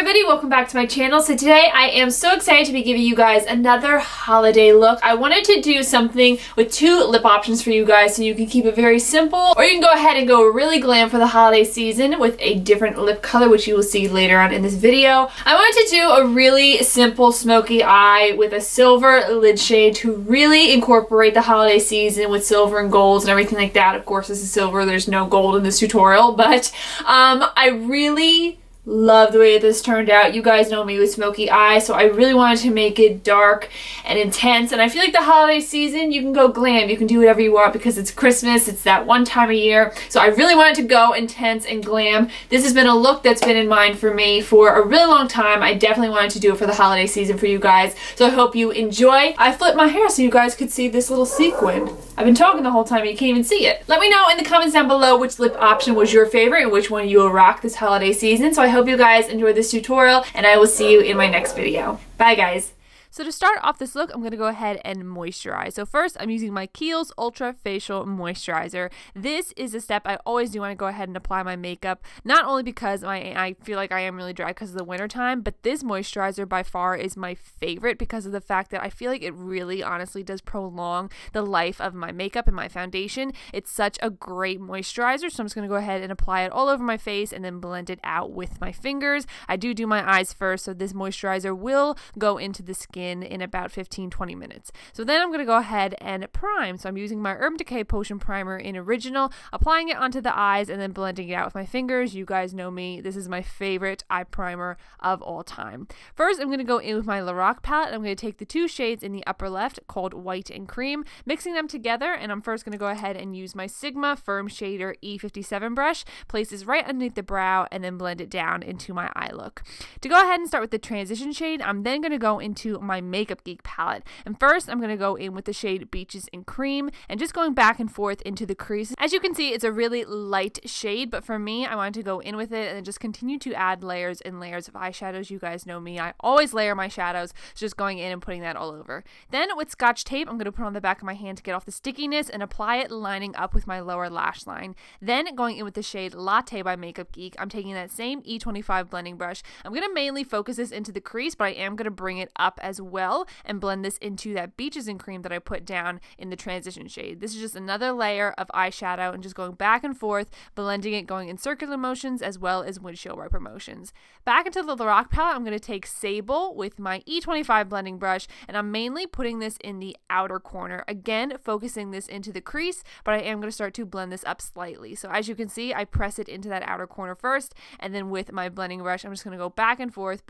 everybody, welcome back to my channel. So today I am so excited to be giving you guys another holiday look. I wanted to do something with two lip options for you guys so you can keep it very simple, or you can go ahead and go really glam for the holiday season with a different lip color, which you will see later on in this video. I wanted to do a really simple smoky eye with a silver lid shade to really incorporate the holiday season with silver and golds and everything like that. Of course, this is silver, there's no gold in this tutorial, but I really love the way this turned out. You guys know me with smoky eyes, so I really wanted to make it dark and intense. And I feel like the holiday season, you can go glam, you can do whatever you want because it's Christmas, it's that one time a year. So I really wanted to go intense and glam. This has been a look that's been in mind for me for a really long time. I definitely wanted to do it for the holiday season for you guys. So I hope you enjoy. I flipped my hair so you guys could see this little sequin. I've been talking the whole time and you can't even see it. Let me know in the comments down below which lip option was your favorite and which one you will rock this holiday season. So I hope you guys enjoyed this tutorial and I will see you in my next video. Bye guys. So to start off this look, I'm going to go ahead and moisturize. So first, I'm using my Kiehl's Ultra Facial Moisturizer. This is a step I always do when I go ahead and apply my makeup, not only because I feel like I am really dry because of the winter time, but this moisturizer by far is my favorite because of the fact that I feel like it really honestly does prolong the life of my makeup and my foundation. It's such a great moisturizer, so I'm just going to go ahead and apply it all over my face and then blend it out with my fingers. I do my eyes first, so this moisturizer will go into the skin in about 15-20 minutes. So then I'm going to go ahead and prime. So I'm using my Urban Decay Potion Primer in Original, applying it onto the eyes and then blending it out with my fingers. You guys know me. This is my favorite eye primer of all time. First, I'm going to go in with my Lorac palette. I'm going to take the two shades in the upper left called White and Cream, mixing them together, and I'm first going to go ahead and use my Sigma Firm Shader E57 brush, place this right underneath the brow, and then blend it down into my eye look. To go ahead and start with the transition shade, I'm then going to go into my Makeup Geek palette. And first, I'm going to go in with the shade Beaches and Cream and just going back and forth into the crease. As you can see, it's a really light shade, but for me, I wanted to go in with it and then just continue to add layers and layers of eyeshadows. You guys know me. I always layer my shadows, so just going in and putting that all over. Then with Scotch tape, I'm going to put on the back of my hand to get off the stickiness and apply it lining up with my lower lash line. Then going in with the shade Latte by Makeup Geek, I'm taking that same E25 blending brush. I'm going to mainly focus this into the crease, but I am going to bring it up as well and blend this into that Beaches and Cream that I put down in the transition shade. This is just another layer of eyeshadow and just going back and forth, blending it, going in circular motions as well as windshield wiper motions. Back into the Lorac palette, I'm going to take Sable with my E25 blending brush, and I'm mainly putting this in the outer corner. Again, focusing this into the crease, but I am going to start to blend this up slightly. So as you can see, I press it into that outer corner first, and then with my blending brush, I'm just going to go back and forth,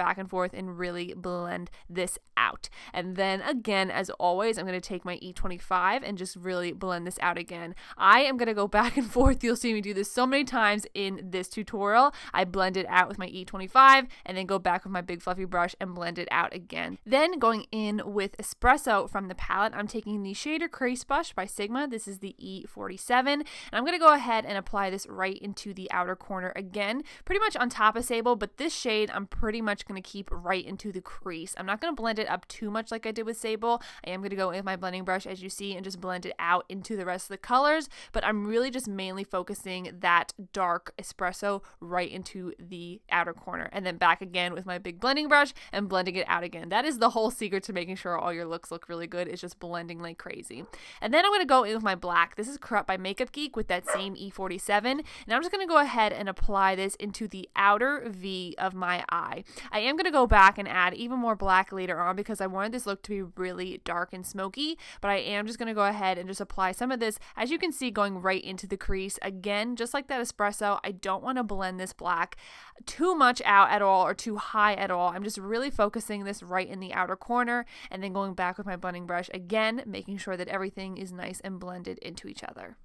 and really blend this out. And then again, as always, I'm going to take my E25 and just really blend this out again. I am going to go back and forth. You'll see me do this so many times in this tutorial. I blend it out with my E25 and then go back with my big fluffy brush and blend it out again. Then going in with Espresso from the palette, I'm taking the shader Crease Brush by Sigma. This is the E47. And I'm going to go ahead and apply this right into the outer corner again, pretty much on top of Sable, but this shade I'm pretty much going to keep right into the crease. I'm not going to blend it up too much like I did with Sable. I am going to go in with my blending brush, as you see, and just blend it out into the rest of the colors, but I'm really just mainly focusing that dark espresso right into the outer corner, and then back again with my big blending brush and blending it out again. That is the whole secret to making sure all your looks look really good, is just blending like crazy. And then I'm going to go in with my black. This is Corrupt by Makeup Geek with that same E47, and I'm just going to go ahead and apply this into the outer V of my eye. I am going to go back and add even more black later on because I wanted this look to be really dark and smoky, but I am just going to go ahead and just apply some of this, as you can see, going right into the crease. Again, just like that espresso, I don't want to blend this black too much out at all or too high at all. I'm just really focusing this right in the outer corner and then going back with my blending brush again, making sure that everything is nice and blended into each other.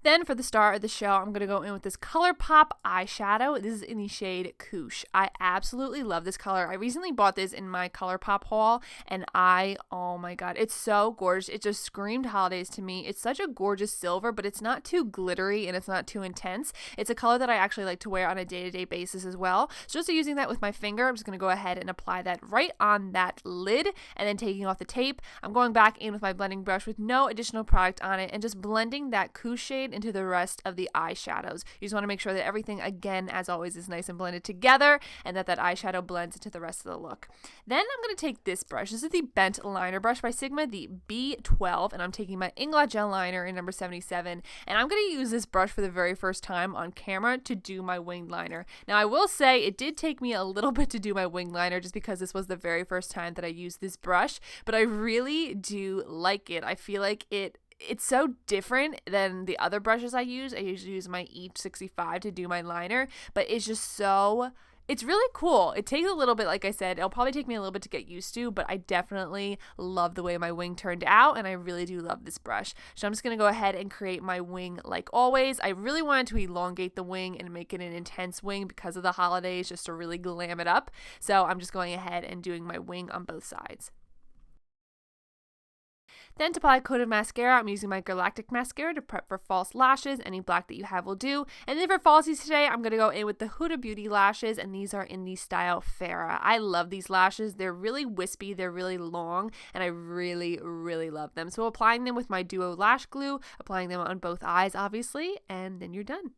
Then for the star of the show, I'm going to go in with this ColourPop eyeshadow. This is in the shade Couche. I absolutely love this color. I recently bought this in my ColourPop haul, and oh my god, it's so gorgeous. It just screamed holidays to me. It's such a gorgeous silver, but it's not too glittery and it's not too intense. It's a color that I actually like to wear on a day-to-day basis as well. So just using that with my finger, I'm just going to go ahead and apply that right on that lid, and then taking off the tape, I'm going back in with my blending brush with no additional product on it and just blending that Couche shade into the rest of the eyeshadows. You just want to make sure that everything, again, as always, is nice and blended together and that eyeshadow blends into the rest of the look. Then I'm going to take this brush. This is the Bent Liner Brush by Sigma, the B12, and I'm taking my Inglot Gel Liner in number 77, and I'm going to use this brush for the very first time on camera to do my winged liner. Now, I will say it did take me a little bit to do my winged liner just because this was the very first time that I used this brush, but I really do like it. I feel like it's so different than the other brushes I use. I usually use my E65 to do my liner, but it's just it's really cool. It takes a little bit, like I said, it'll probably take me a little bit to get used to, but I definitely love the way my wing turned out, and I really do love this brush. So I'm just going to go ahead and create my wing like always. I really wanted to elongate the wing and make it an intense wing because of the holidays, just to really glam it up. So I'm just going ahead and doing my wing on both sides. Then to apply a coat of mascara, I'm using my Galactic Mascara to prep for false lashes. Any black that you have will do. And then for falsies today, I'm going to go in with the Huda Beauty lashes, and these are in the style Farrah. I love these lashes. They're really wispy, they're really long, and I really, really love them. So applying them with my Duo Lash Glue, applying them on both eyes, obviously, and then you're done.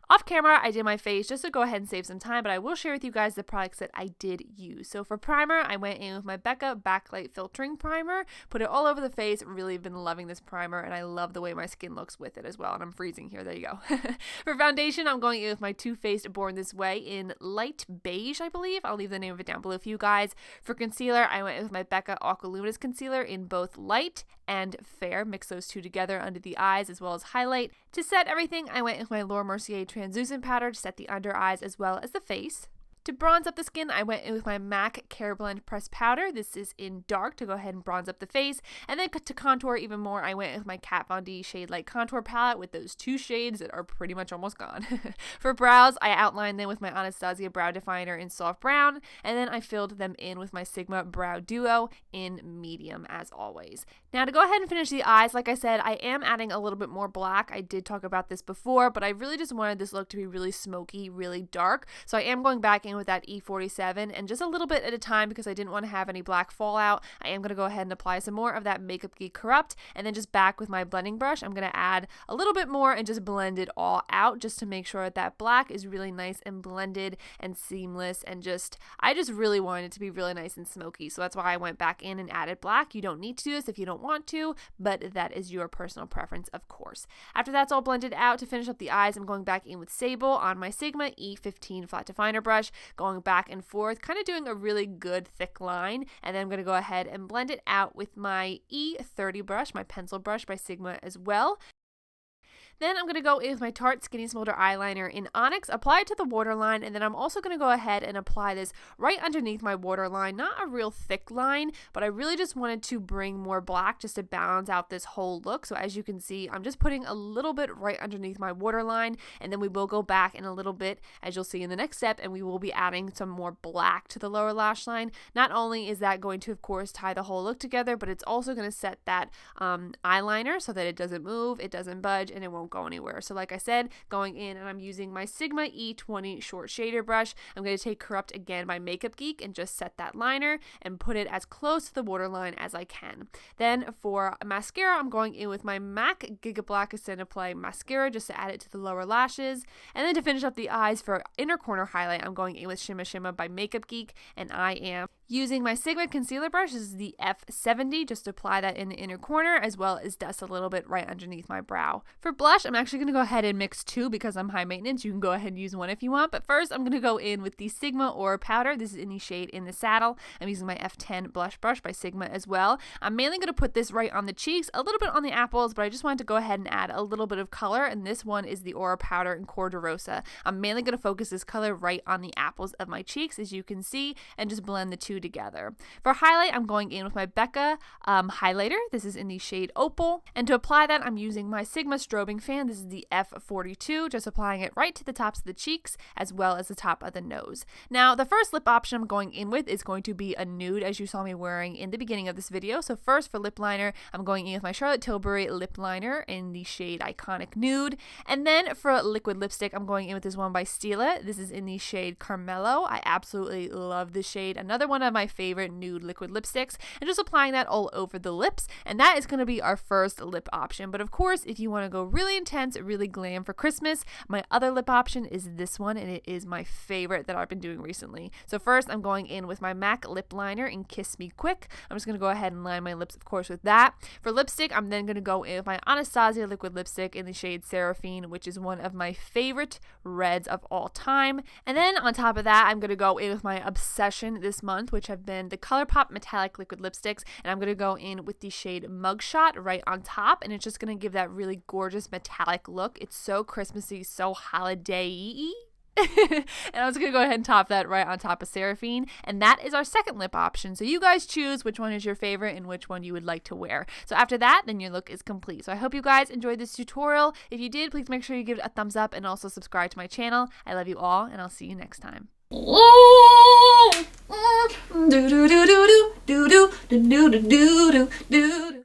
Off camera, I did my face just to go ahead and save some time, but I will share with you guys the products that I did use. So for primer, I went in with my Becca Backlight Filtering Primer, put it all over the face. Really been loving this primer, and I love the way my skin looks with it as well, and I'm freezing here. There you go. For foundation, I'm going in with my Too Faced Born This Way in light beige, I believe. I'll leave the name of it down below for you guys. For concealer, I went with my Becca Aqua Luminous Concealer in both light and fair. Mix those two together under the eyes as well as highlight. To set everything, I went with my Laura Mercier translucent powder to set the under eyes as well as the face. To bronze up the skin, I went in with my MAC Care Blend Pressed Powder. This is in dark to go ahead and bronze up the face. And then to contour even more, I went with my Kat Von D Shade Light Contour Palette with those two shades that are pretty much almost gone. For brows, I outlined them with my Anastasia Brow Definer in soft brown. And then I filled them in with my Sigma Brow Duo in medium, as always. Now to go ahead and finish the eyes, like I said, I am adding a little bit more black. I did talk about this before, but I really just wanted this look to be really smoky, really dark. So I am going back in with that E47 and just a little bit at a time because I didn't want to have any black fallout. I am going to go ahead and apply some more of that Makeup Geek Corrupt, and then just back with my blending brush, I'm going to add a little bit more and just blend it all out just to make sure that black is really nice and blended and seamless, and I just really wanted it to be really nice and smoky. So that's why I went back in and added black. You don't need to do this if you don't want to, but that is your personal preference, of course. After that's all blended out, to finish up the eyes, I'm going back in with Sable on my Sigma E15 flat definer brush, going back and forth, kind of doing a really good thick line, and then I'm going to go ahead and blend it out with my E30 brush, my pencil brush by Sigma as well. Then I'm going to go in with my Tarte Skinny Smolder Eyeliner in Onyx, apply it to the waterline, and then I'm also going to go ahead and apply this right underneath my waterline. Not a real thick line, but I really just wanted to bring more black just to balance out this whole look. So as you can see, I'm just putting a little bit right underneath my waterline, and then we will go back in a little bit, as you'll see in the next step, and we will be adding some more black to the lower lash line. Not only is that going to, of course, tie the whole look together, but it's also going to set that eyeliner so that it doesn't move, it doesn't budge, and it won't go anywhere. So like I said, going in, and I'm using my Sigma E20 short shader brush. I'm going to take Corrupt again by Makeup Geek and just set that liner and put it as close to the waterline as I can. Then for mascara, I'm going in with my MAC Giga Black Extended Play mascara just to add it to the lower lashes. And then to finish up the eyes for inner corner highlight, I'm going in with Shimma Shimma by Makeup Geek, and I am using my Sigma concealer brush. This is the F70, just to apply that in the inner corner as well as dust a little bit right underneath my brow. For blush, I'm actually going to go ahead and mix two because I'm high maintenance. You can go ahead and use one if you want, but first I'm going to go in with the Sigma Aura Powder. This is in the shade In the Saddle. I'm using my F10 blush brush by Sigma as well. I'm mainly going to put this right on the cheeks, a little bit on the apples, but I just wanted to go ahead and add a little bit of color, and this one is the Aura Powder in Cor Rosa. I'm mainly going to focus this color right on the apples of my cheeks, as you can see, and just blend the two two together. For highlight, I'm going in with my Becca highlighter. This is in the shade Opal. And to apply that, I'm using my Sigma strobing fan. This is the F42, just applying it right to the tops of the cheeks as well as the top of the nose. Now, the first lip option I'm going in with is going to be a nude, as you saw me wearing in the beginning of this video. So first, for lip liner, I'm going in with my Charlotte Tilbury lip liner in the shade Iconic Nude. And then for liquid lipstick, I'm going in with this one by Stila. This is in the shade Carmelo. I absolutely love this shade. Another one of my favorite nude liquid lipsticks. And just applying that all over the lips. And that is going to be our first lip option. But of course, if you want to go really intense, really glam for Christmas, my other lip option is this one, and it is my favorite that I've been doing recently. So first, I'm going in with my MAC lip liner in Kiss Me Quick. I'm just going to go ahead and line my lips, of course, with that. For lipstick, I'm then going to go in with my Anastasia liquid lipstick in the shade Seraphine, which is one of my favorite reds of all time. And then on top of that, I'm going to go in with my obsession this month, which have been the ColourPop metallic liquid lipsticks, and I'm going to go in with the shade Mugshot right on top, and it's just going to give that really gorgeous metallic look. It's so Christmassy, so holiday-y. And I was going to go ahead and top that right on top of Seraphine. And that is our second lip option. So you guys choose which one is your favorite and which one you would like to wear. So after that, then your look is complete. So I hope you guys enjoyed this tutorial. If you did, please make sure you give it a thumbs up and also subscribe to my channel. I love you all, and I'll see you next time. Do do do do do do do do do do do do.